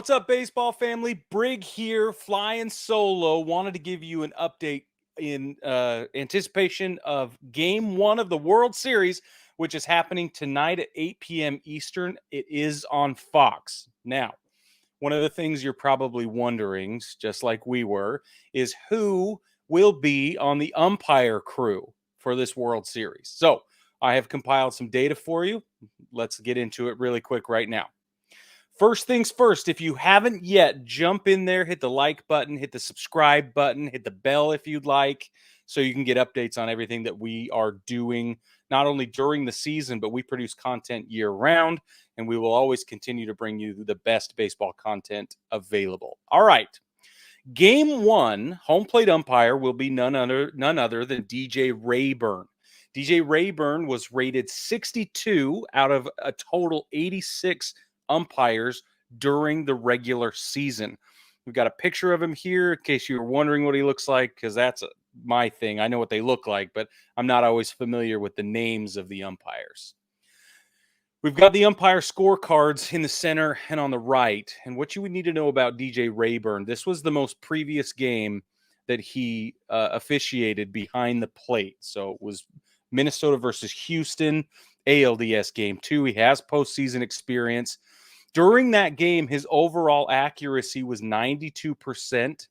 What's up, baseball family? Brig here, flying solo. Wanted to give you an update in anticipation of Game 1 of the World Series, which is happening tonight at 8 p.m. Eastern. It is on Fox. Now, one of the things you're probably wondering, just like we were, is who will be on the umpire crew for this World Series. So I have compiled some data for you. Let's get into it really quick right now. First things first, if you haven't yet, jump in there, hit the like button, hit the subscribe button, hit the bell if you'd like, so you can get updates on everything that we are doing, not only during the season, but we produce content year round, and we will always continue to bring you the best baseball content available. All right. Game 1, home plate umpire will be none other than DJ Rayburn. DJ Rayburn was rated 62 out of a total 86 umpires during the regular season. We've got a picture of him here in case you were wondering what he looks like, because that's my thing. I know what they look like, but I'm not always familiar with the names of the umpires. We've got the umpire scorecards in the center and on the right. And what you would need to know about DJ Rayburn, this was the most previous game that he officiated behind the plate. So it was Minnesota versus Houston, ALDS game 2. He has postseason experience. During that game, his overall accuracy was 92%.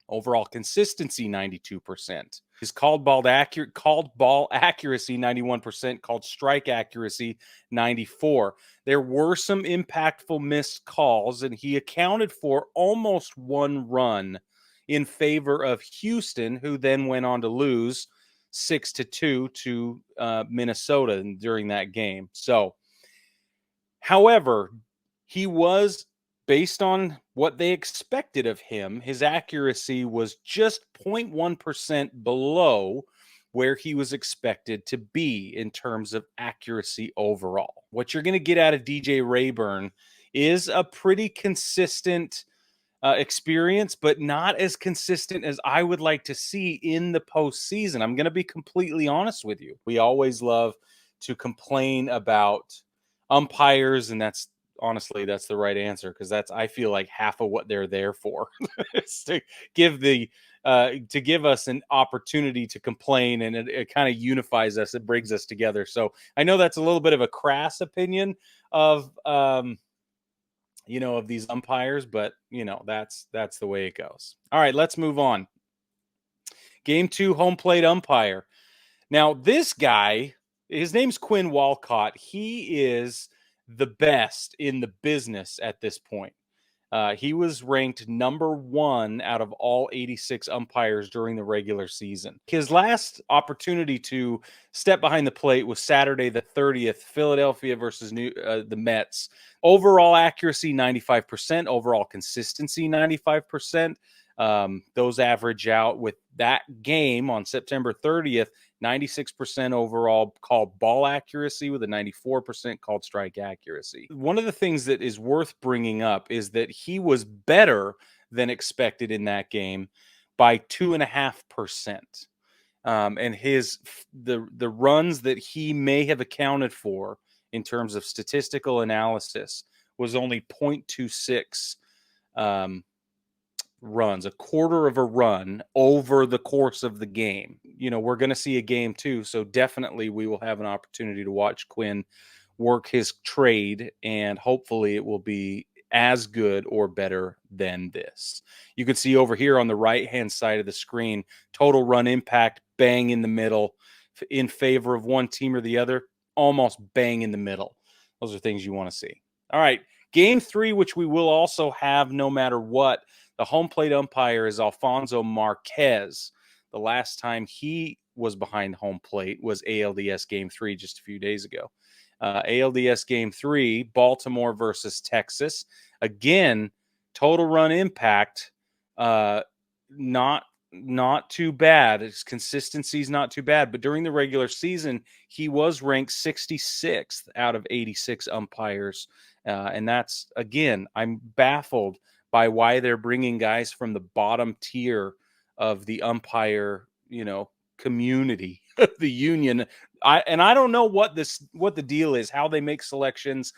Overall consistency, 92%. His called ball accuracy, 91%. Called strike accuracy, 94%. There were some impactful missed calls, and he accounted for almost one run in favor of Houston, who then went on to lose 6-2 to Minnesota during that game. So, however, he was, based on what they expected of him, his accuracy was just 0.1% below where he was expected to be in terms of accuracy overall. What you're going to get out of DJ Rayburn is a pretty consistent experience, but not as consistent as I would like to see in the postseason. I'm going to be completely honest with you. We always love to complain about umpires, and that's the right answer, because that's, I feel like, half of what they're there for, is to give us an opportunity to complain, and it kind of unifies us. It brings us together. So I know that's a little bit of a crass opinion of of these umpires, but that's the way it goes. All right, let's move on. Game 2, home plate umpire. Now, this guy, his name's Quinn Walcott. He is the best in the business at this point. He was ranked number 1 out of all 86 umpires during the regular season. His last opportunity to step behind the plate was Saturday the 30th, Philadelphia versus the Mets. Overall accuracy, 95%. Overall consistency, 95%. Those average out with that game on September 30th, 96% overall called ball accuracy with a 94% called strike accuracy. One of the things that is worth bringing up is that he was better than expected in that game by 2.5%. And the runs that he may have accounted for in terms of statistical analysis was only 0.26 runs, a quarter of a run over the course of the game. We're going to see a game 2, so definitely we will have an opportunity to watch Quinn work his trade, and hopefully it will be as good or better than this. You can see over here on the right-hand side of the screen, total run impact, bang in the middle, in favor of one team or the other, almost bang in the middle. Those are things you want to see. All right, game 3, which we will also have no matter what. The home plate umpire is Alfonso Marquez. The last time he was behind home plate was ALDS Game 3 just a few days ago. ALDS Game 3, Baltimore versus Texas. Again, total run impact, not too bad. His consistency is not too bad. But during the regular season, he was ranked 66th out of 86 umpires. And that's, again, I'm baffled by why they're bringing guys from the bottom tier of the umpire, community, the union. I don't know what the deal is, how they make selections,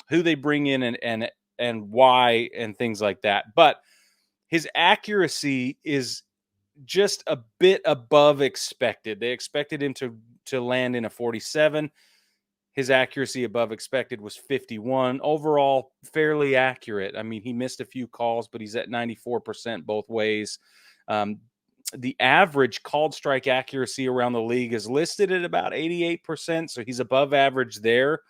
who they bring in and and why and things like that. But his accuracy is just a bit above expected. They expected him to land in a 47. His accuracy above expected was 51. Overall, fairly accurate. I mean, he missed a few calls, but he's at 94% both ways. The average called strike accuracy around the league is listed at about 88%. So he's above average there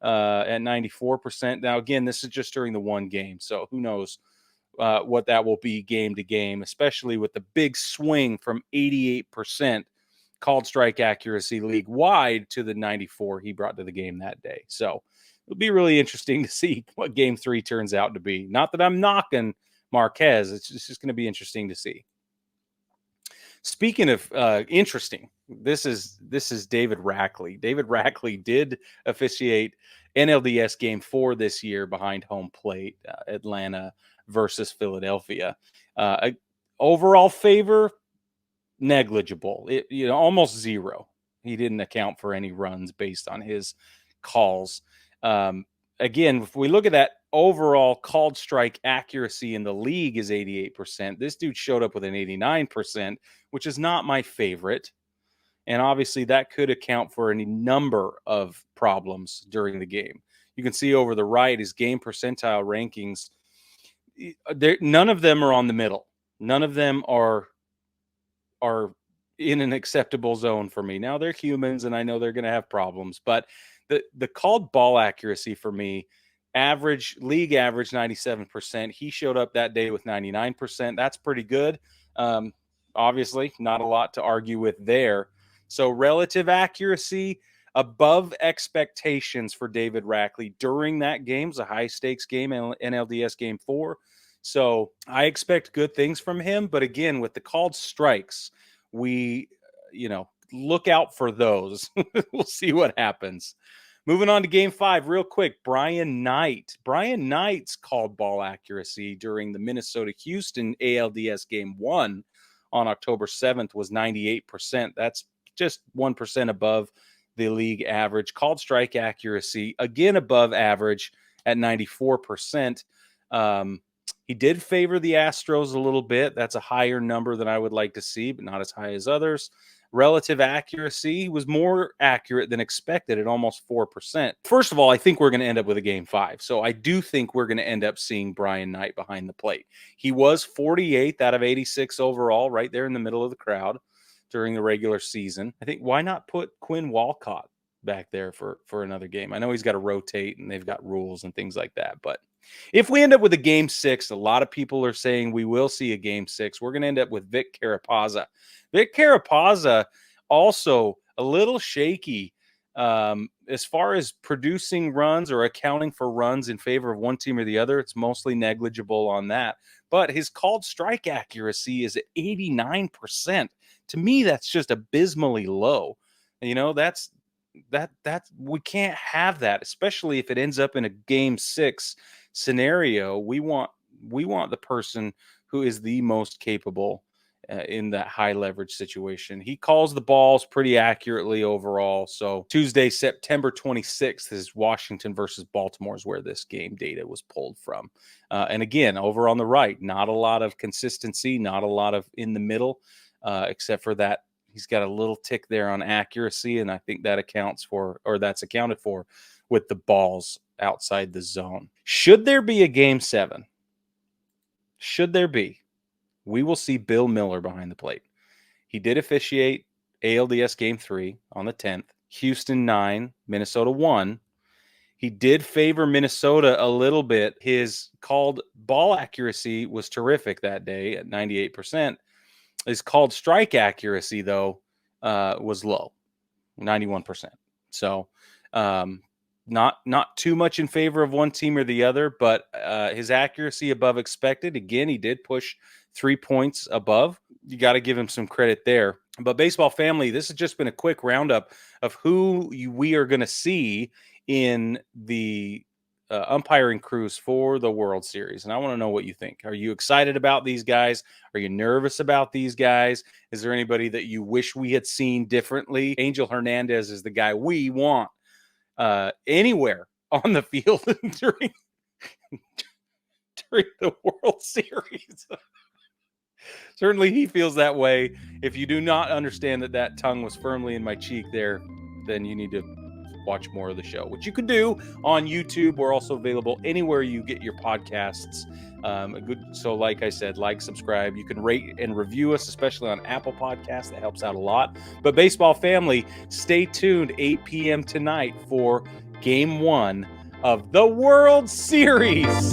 at 94%. Now, again, this is just during the one game. So who knows what that will be game to game, especially with the big swing from 88% called strike accuracy league wide to the 94 he brought to the game that day. So it'll be really interesting to see what game 3 turns out to be. Not that I'm knocking Marquez. It's just going to be interesting to see. Speaking of interesting, this is David Rackley. David Rackley did officiate NLDS game 4 this year behind home plate, Atlanta versus Philadelphia. Overall favor, negligible. Almost zero. He didn't account for any runs based on his calls. Again, if we look at that overall called strike accuracy in the league is 88%. This dude showed up with an 89%, which is not my favorite. And obviously that could account for any number of problems during the game. You can see over the right his game percentile rankings. None of them are on the middle. None of them are in an acceptable zone for me. Now they're humans and I know they're going to have problems, but the called ball accuracy for me, league average 97%. He showed up that day with 99%. That's pretty good. Obviously not a lot to argue with there. So relative accuracy above expectations for David Rackley during that game. It was a high stakes game, NLDS game 4. So I expect good things from him. But again, with the called strikes, we, look out for those. We'll see what happens. Moving on to game 5 real quick. Brian Knight. Brian Knight's called ball accuracy during the Minnesota-Houston ALDS game 1 on October 7th was 98%. That's just 1% above the league average. Called strike accuracy, again above average at 94%. He did favor the Astros a little bit. That's a higher number than I would like to see, but not as high as others. Relative accuracy was more accurate than expected at almost 4%. First of all, I think we're going to end up with a game 5. So I do think we're going to end up seeing Brian Knight behind the plate. He was 48th out of 86 overall, right there in the middle of the crowd during the regular season. I think why not put Quinn Walcott back there for another game? I know he's got to rotate and they've got rules and things like that, but if we end up with a game 6, a lot of people are saying we will see a game 6. We're going to end up with Vic Carapazza. Vic Carapazza also a little shaky as far as producing runs or accounting for runs in favor of one team or the other. It's mostly negligible on that. But his called strike accuracy is at 89%. To me, that's just abysmally low. That's we can't have that, especially if it ends up in a game 6 scenario. We want the person who is the most capable in that high leverage situation. He calls the balls pretty accurately overall. So Tuesday, September 26th is Washington versus Baltimore is where this game data was pulled from. And again, over on the right, not a lot of consistency, not a lot of in the middle, except for that he's got a little tick there on accuracy. And I think that that's accounted for with the balls outside the zone. Should there be a game 7? Should there be? We will see Bill Miller behind the plate. He did officiate ALDS game 3 on the 10th. Houston 9, Minnesota 1. He did favor Minnesota a little bit. His called ball accuracy was terrific that day at 98%. His called strike accuracy, though, was low, 91%. So not too much in favor of one team or the other, but his accuracy above expected. Again, he did push 3 points above. You got to give him some credit there. But baseball family, this has just been a quick roundup of who we are going to see in the umpiring crews for the World Series. And I want to know what you think. Are you excited about these guys? Are you nervous about these guys? Is there anybody that you wish we had seen differently? Angel Hernandez is the guy we want anywhere on the field during the World Series. Certainly he feels that way. If you do not understand that tongue was firmly in my cheek there, then you need to watch more of the show, which you can do on YouTube. We're also available anywhere you get your podcasts. So like I said, subscribe. You can rate and review us, especially on Apple Podcasts. That helps out a lot. But baseball family, stay tuned 8 p.m. tonight for Game 1 of the World Series.